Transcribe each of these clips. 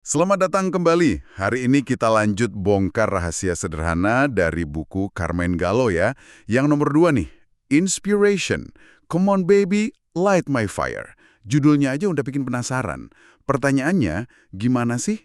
Selamat datang kembali. Hari ini kita lanjut bongkar rahasia sederhana dari buku Carmen Gallo ya. Yang nomor 2 nih, Inspiration. Come on baby, light my fire. Judulnya aja udah bikin penasaran. Pertanyaannya, gimana sih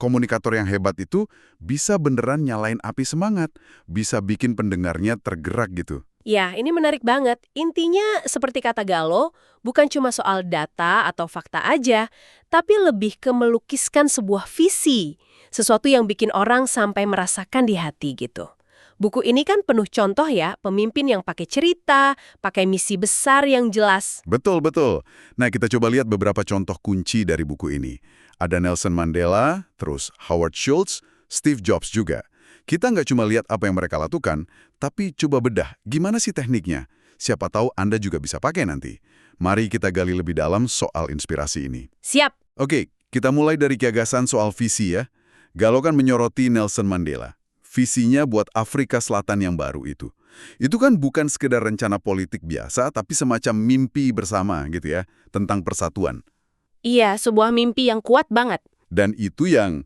komunikator yang hebat itu bisa beneran nyalain api semangat, bisa bikin pendengarnya tergerak gitu? Ya, ini menarik banget. Intinya, seperti kata Gallo, bukan cuma soal data atau fakta aja, tapi lebih ke melukiskan sebuah visi. Sesuatu yang bikin orang sampai merasakan di hati gitu. Buku ini kan penuh contoh ya, pemimpin yang pakai cerita, pakai misi besar yang jelas. Betul, betul. Nah, kita coba lihat beberapa contoh kunci dari buku ini. Ada Nelson Mandela, terus Howard Schultz, Steve Jobs juga. Kita nggak cuma lihat apa yang mereka lakukan, tapi coba bedah gimana sih tekniknya. Siapa tahu Anda juga bisa pakai nanti. Mari kita gali lebih dalam soal inspirasi ini. Siap. Oke, kita mulai dari gagasan soal visi ya. Gallo kan menyoroti Nelson Mandela. Visinya buat Afrika Selatan yang baru itu. Itu kan bukan sekedar rencana politik biasa, tapi semacam mimpi bersama gitu ya, tentang persatuan. Iya, sebuah mimpi yang kuat banget. Dan itu yang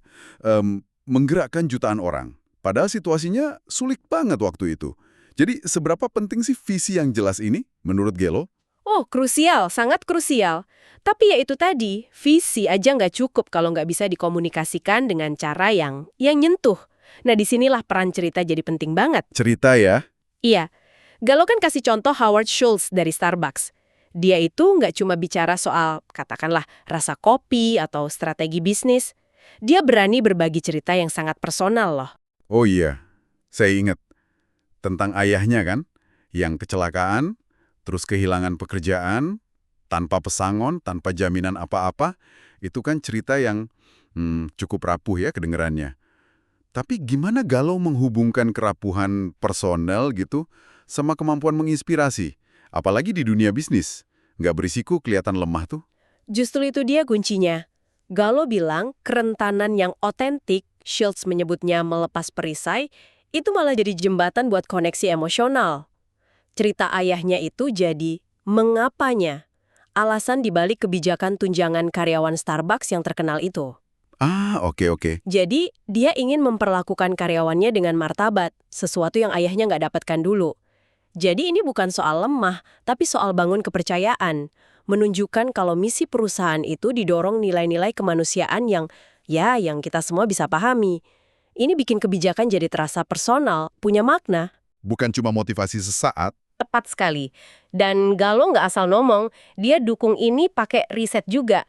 menggerakkan jutaan orang. Padahal situasinya sulit banget waktu itu. Jadi seberapa penting sih visi yang jelas ini menurut Gallo? Oh, krusial, sangat krusial. Tapi ya itu tadi, visi aja nggak cukup kalau nggak bisa dikomunikasikan dengan cara yang nyentuh. Nah, disinilah peran cerita jadi penting banget. Cerita ya. Iya, Gallo kan kasih contoh Howard Schultz dari Starbucks. Dia itu nggak cuma bicara soal, katakanlah, rasa kopi atau strategi bisnis. Dia berani berbagi cerita yang sangat personal loh. Oh iya, saya ingat tentang ayahnya kan, yang kecelakaan, terus kehilangan pekerjaan, tanpa pesangon, tanpa jaminan apa-apa, itu kan cerita yang cukup rapuh ya kedengerannya. Tapi gimana Gallo menghubungkan kerapuhan personel gitu sama kemampuan menginspirasi? Apalagi di dunia bisnis. Nggak berisiko kelihatan lemah tuh. Justru itu dia kuncinya. Gallo bilang kerentanan yang otentik, Schultz menyebutnya melepas perisai, itu malah jadi jembatan buat koneksi emosional. Cerita ayahnya itu jadi mengapanya, alasan dibalik kebijakan tunjangan karyawan Starbucks yang terkenal itu. Ah, oke oke. Jadi, dia ingin memperlakukan karyawannya dengan martabat, sesuatu yang ayahnya nggak dapatkan dulu. Jadi ini bukan soal lemah, tapi soal bangun kepercayaan. Menunjukkan kalau misi perusahaan itu didorong nilai-nilai kemanusiaan yang kita semua bisa pahami. Ini bikin kebijakan jadi terasa personal, punya makna. Bukan cuma motivasi sesaat. Tepat sekali. Dan Gallo nggak asal ngomong, dia dukung ini pakai riset juga.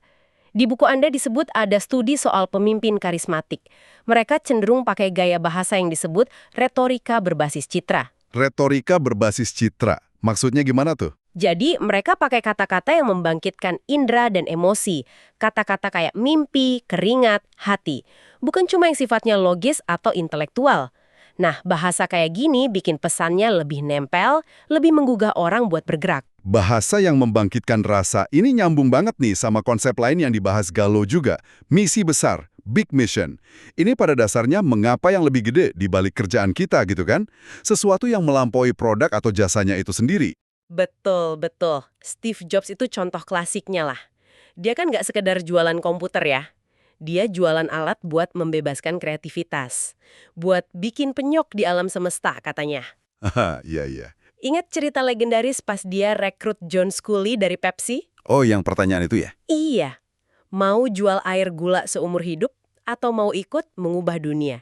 Di buku Anda disebut ada studi soal pemimpin karismatik. Mereka cenderung pakai gaya bahasa yang disebut retorika berbasis citra. Retorika berbasis citra. Maksudnya gimana tuh? Jadi mereka pakai kata-kata yang membangkitkan indera dan emosi. Kata-kata kayak mimpi, keringat, hati. Bukan cuma yang sifatnya logis atau intelektual. Nah, bahasa kayak gini bikin pesannya lebih nempel, lebih menggugah orang buat bergerak. Bahasa yang membangkitkan rasa ini nyambung banget nih sama konsep lain yang dibahas Gallo juga. Misi besar, big mission. Ini pada dasarnya mengapa yang lebih gede di balik kerjaan kita gitu kan? Sesuatu yang melampaui produk atau jasanya itu sendiri. Betul, betul. Steve Jobs itu contoh klasiknya lah. Dia kan nggak sekedar jualan komputer ya. Dia jualan alat buat membebaskan kreativitas. Buat bikin penyok di alam semesta katanya. Haha, iya iya. Ingat cerita legendaris pas dia rekrut John Sculley dari Pepsi? Oh, yang pertanyaan itu ya? Iya. Mau jual air gula seumur hidup atau mau ikut mengubah dunia?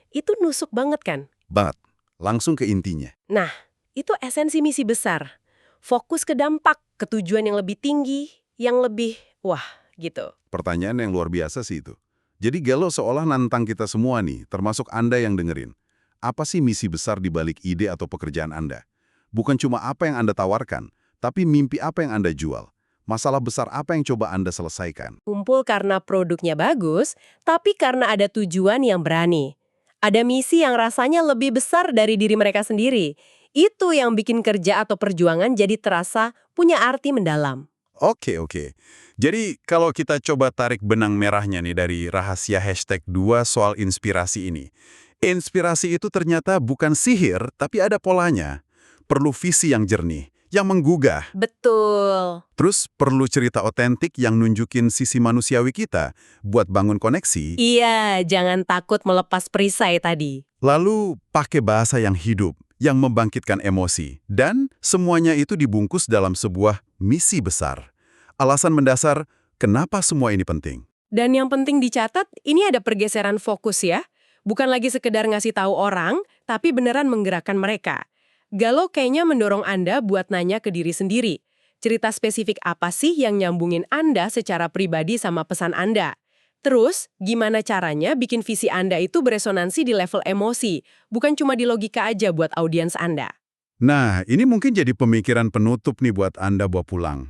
Itu nusuk banget kan? Banget. Langsung ke intinya. Nah, itu esensi misi besar. Fokus ke dampak, ke tujuan yang lebih tinggi, yang lebih, wah, gitu. Pertanyaan yang luar biasa sih itu. Jadi Gallo seolah nantang kita semua nih, termasuk Anda yang dengerin. Apa sih misi besar di balik ide atau pekerjaan Anda? Bukan cuma apa yang Anda tawarkan, tapi mimpi apa yang Anda jual. Masalah besar apa yang coba Anda selesaikan. Kumpul karena produknya bagus, tapi karena ada tujuan yang berani. Ada misi yang rasanya lebih besar dari diri mereka sendiri. Itu yang bikin kerja atau perjuangan jadi terasa punya arti mendalam. Oke, oke. Jadi kalau kita coba tarik benang merahnya nih dari rahasia hashtag 2 soal inspirasi ini. Inspirasi itu ternyata bukan sihir, tapi ada polanya. Perlu visi yang jernih, yang menggugah. Betul. Terus perlu cerita otentik yang nunjukin sisi manusiawi kita buat bangun koneksi. Iya, jangan takut melepas perisai tadi. Lalu pakai bahasa yang hidup, yang membangkitkan emosi. Dan semuanya itu dibungkus dalam sebuah misi besar. Alasan mendasar kenapa semua ini penting. Dan yang penting dicatat, ini ada pergeseran fokus ya. Bukan lagi sekedar ngasih tahu orang, tapi beneran menggerakkan mereka. Galuh kayaknya mendorong Anda buat nanya ke diri sendiri. Cerita spesifik apa sih yang nyambungin Anda secara pribadi sama pesan Anda? Terus, gimana caranya bikin visi Anda itu beresonansi di level emosi, bukan cuma di logika aja buat audiens Anda? Nah, ini mungkin jadi pemikiran penutup nih buat Anda bawa pulang.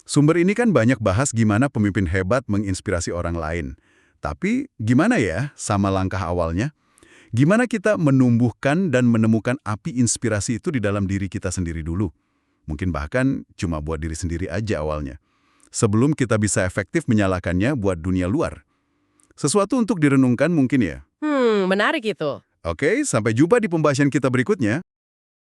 Sumber ini kan banyak bahas gimana pemimpin hebat menginspirasi orang lain. Tapi gimana ya sama langkah awalnya? Gimana kita menumbuhkan dan menemukan api inspirasi itu di dalam diri kita sendiri dulu? Mungkin bahkan cuma buat diri sendiri aja awalnya. Sebelum kita bisa efektif menyalakannya buat dunia luar. Sesuatu untuk direnungkan mungkin ya. Menarik itu. Oke, sampai jumpa di pembahasan kita berikutnya.